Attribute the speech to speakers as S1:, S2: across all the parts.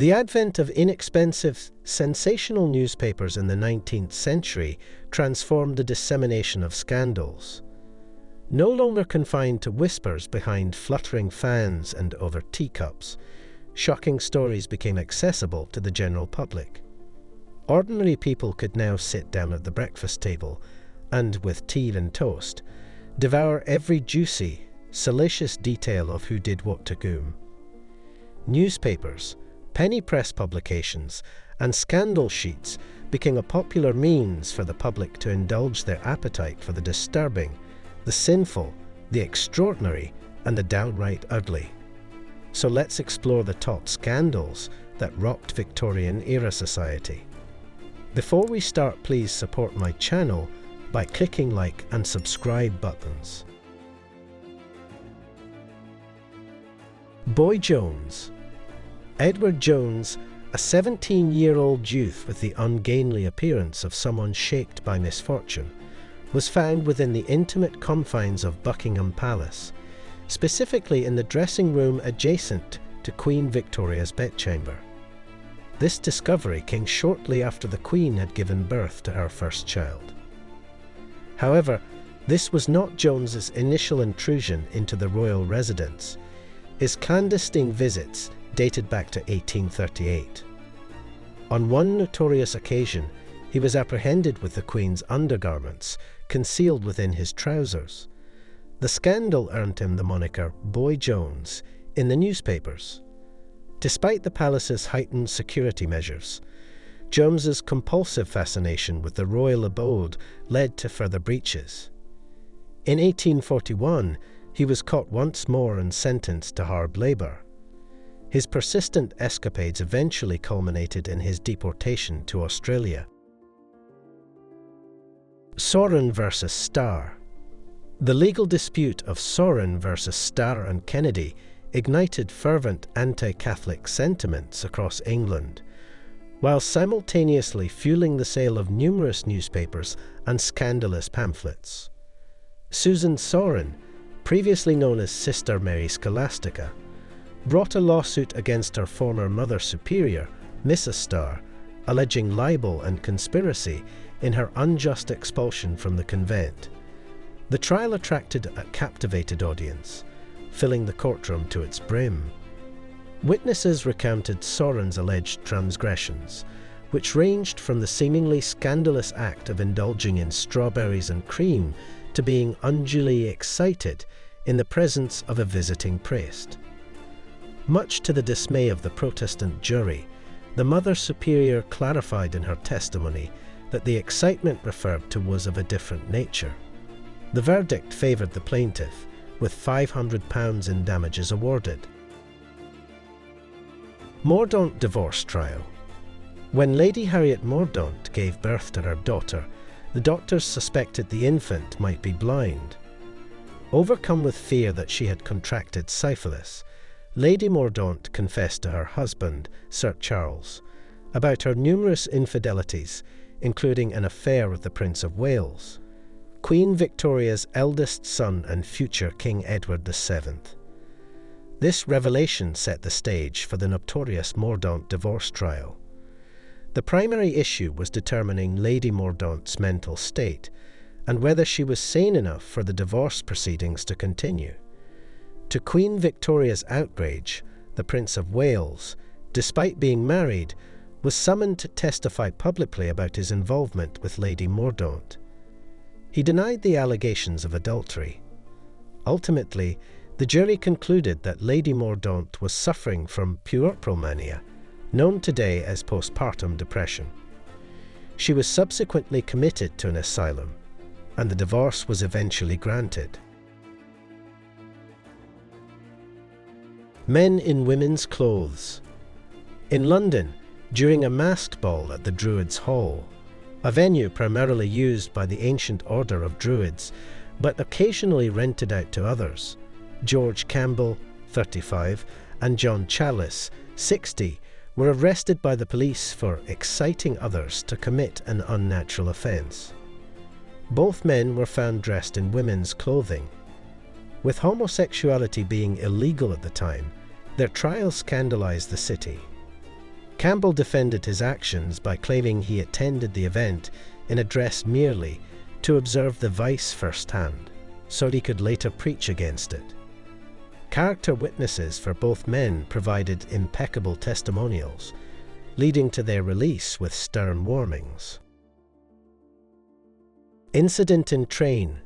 S1: The advent of inexpensive, sensational newspapers in the 19th century transformed the dissemination of scandals. No longer confined to whispers behind fluttering fans and over teacups, shocking stories became accessible to the general public. Ordinary people could now sit down at the breakfast table and, with tea and toast, devour every juicy, salacious detail of who did what to whom. Newspapers, penny press publications, and scandal sheets became a popular means for the public to indulge their appetite for the disturbing, the sinful, the extraordinary, and the downright ugly. So let's explore the top scandals that rocked Victorian era society. Before we start, please support my channel by clicking like and subscribe buttons. Boy Jones. Edward Jones, a 17-year-old youth with the ungainly appearance of someone shaped by misfortune, was found within the intimate confines of Buckingham Palace, specifically in the dressing room adjacent to Queen Victoria's bedchamber. This discovery came shortly after the Queen had given birth to her first child. However, this was not Jones's initial intrusion into the royal residence. His clandestine visits dated back to 1838. On one notorious occasion, he was apprehended with the Queen's undergarments concealed within his trousers. The scandal earned him the moniker Boy Jones in the newspapers. Despite the palace's heightened security measures, Jones's compulsive fascination with the royal abode led to further breaches. In 1841, he was caught once more and sentenced to hard labour. His persistent escapades eventually culminated in his deportation to Australia. Saurin versus Starr. The legal dispute of Saurin versus Starr and Kennedy ignited fervent anti-Catholic sentiments across England, while simultaneously fueling the sale of numerous newspapers and scandalous pamphlets. Susan Saurin, previously known as Sister Mary Scholastica, brought a lawsuit against her former Mother Superior, Mrs. Starr, alleging libel and conspiracy in her unjust expulsion from the convent. The trial attracted a captivated audience, filling the courtroom to its brim. Witnesses recounted Saurin's alleged transgressions, which ranged from the seemingly scandalous act of indulging in strawberries and cream to being unduly excited in the presence of a visiting priest. Much to the dismay of the Protestant jury, the Mother Superior clarified in her testimony that the excitement referred to was of a different nature. The verdict favoured the plaintiff, with £500 in damages awarded. Mordaunt divorce trial. When Lady Harriet Mordaunt gave birth to her daughter, the doctors suspected the infant might be blind. Overcome with fear that she had contracted syphilis, Lady Mordaunt confessed to her husband, Sir Charles, about her numerous infidelities, including an affair with the Prince of Wales, Queen Victoria's eldest son and future King Edward VII. This revelation set the stage for the notorious Mordaunt divorce trial. The primary issue was determining Lady Mordaunt's mental state and whether she was sane enough for the divorce proceedings to continue. To Queen Victoria's outrage, the Prince of Wales, despite being married, was summoned to testify publicly about his involvement with Lady Mordaunt. He denied the allegations of adultery. Ultimately, the jury concluded that Lady Mordaunt was suffering from puerperiomania, known today as postpartum depression. She was subsequently committed to an asylum, and the divorce was eventually granted. Men in women's clothes. In London, during a masked ball at the Druids' Hall, a venue primarily used by the ancient order of Druids, but occasionally rented out to others, George Campbell, 35, and John Challis, 60, were arrested by the police for exciting others to commit an unnatural offence. Both men were found dressed in women's clothing. With homosexuality being illegal at the time, their trial scandalised the city. Campbell defended his actions by claiming he attended the event in a dress merely to observe the vice firsthand, so he could later preach against it. Character witnesses for both men provided impeccable testimonials, leading to their release with stern warnings. Incident in train.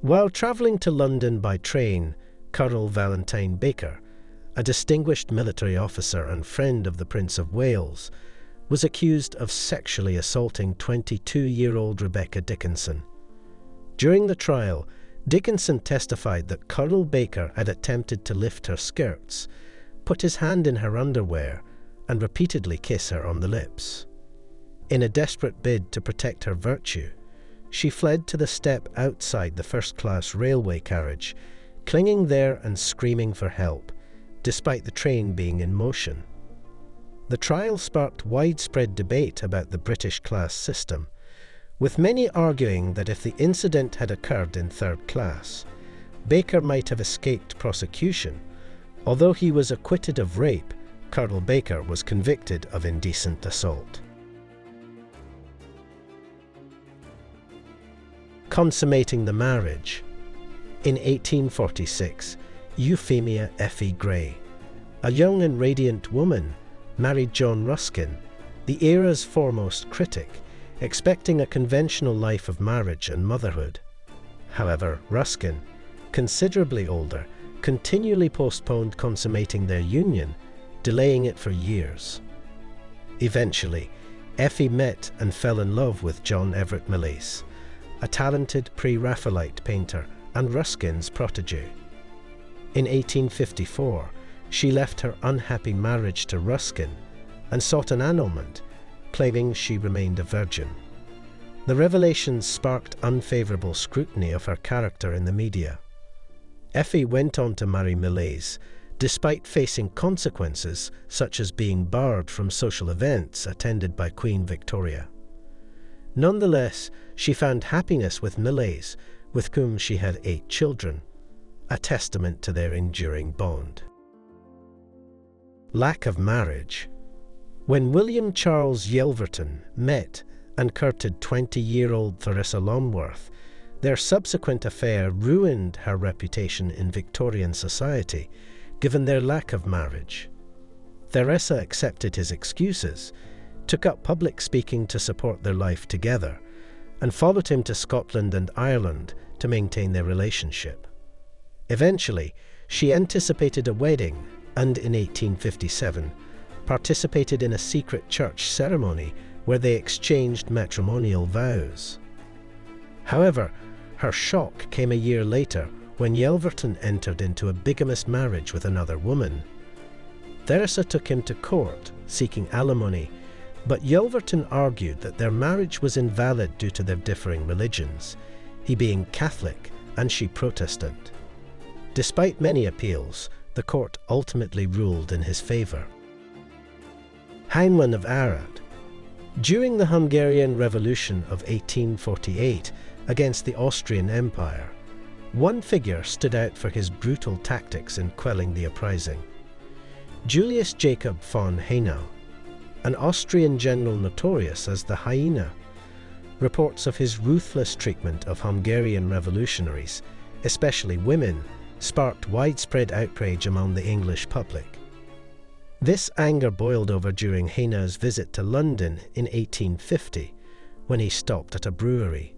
S1: While travelling to London by train, Colonel Valentine Baker, a distinguished military officer and friend of the Prince of Wales, was accused of sexually assaulting 22-year-old Rebecca Dickinson. During the trial, Dickinson testified that Colonel Baker had attempted to lift her skirts, put his hand in her underwear, and repeatedly kiss her on the lips. In a desperate bid to protect her virtue, she fled to the step outside the first-class railway carriage, clinging there and screaming for help, despite the train being in motion. The trial sparked widespread debate about the British class system, with many arguing that if the incident had occurred in third class, Baker might have escaped prosecution. Although he was acquitted of rape, Colonel Baker was convicted of indecent assault. Consummating the Marriage. In 1846, Euphemia Effie Gray, a young and radiant woman, married John Ruskin, the era's foremost critic, expecting a conventional life of marriage and motherhood. However, Ruskin, considerably older, continually postponed consummating their union, delaying it for years. Eventually, Effie met and fell in love with John Everett Millais, a talented pre-Raphaelite painter and Ruskin's protégé. In 1854, she left her unhappy marriage to Ruskin and sought an annulment, claiming she remained a virgin. The revelations sparked unfavourable scrutiny of her character in the media. Effie went on to marry Millais, despite facing consequences such as being barred from social events attended by Queen Victoria. Nonetheless, she found happiness with Millais, with whom she had 8 children, a testament to their enduring bond. Lack of marriage. When William Charles Yelverton met and courted 20-year-old Theresa Longworth, their subsequent affair ruined her reputation in Victorian society, given their lack of marriage. Theresa accepted his excuses, took up public speaking to support their life together, and followed him to Scotland and Ireland to maintain their relationship. Eventually, she anticipated a wedding and, in 1857, participated in a secret church ceremony where they exchanged matrimonial vows. However, her shock came a year later when Yelverton entered into a bigamous marriage with another woman. Theresa took him to court, seeking alimony, but Yelverton argued that their marriage was invalid due to their differing religions, he being Catholic and she Protestant. Despite many appeals, the court ultimately ruled in his favour. Hinman of Arad. During the Hungarian Revolution of 1848 against the Austrian Empire, one figure stood out for his brutal tactics in quelling the uprising. Julius Jacob von Haynau, an Austrian general notorious as the Hyena, reports of his ruthless treatment of Hungarian revolutionaries, especially women, sparked widespread outrage among the English public. This anger boiled over during Haynau's visit to London in 1850, when he stopped at a brewery.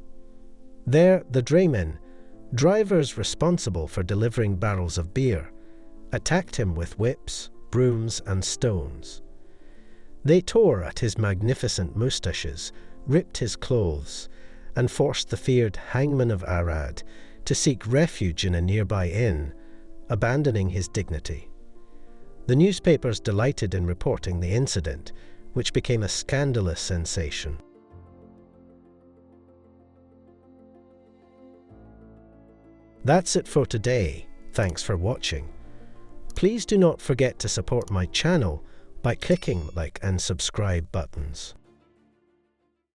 S1: There, the draymen, drivers responsible for delivering barrels of beer, attacked him with whips, brooms, and stones. They tore at his magnificent moustaches, ripped his clothes, and forced the feared Hinman of Arad to seek refuge in a nearby inn, abandoning his dignity. The newspapers delighted in reporting the incident, which became a scandalous sensation. That's it for today. Thanks for watching. Please do not forget to support my channel by clicking like and subscribe buttons.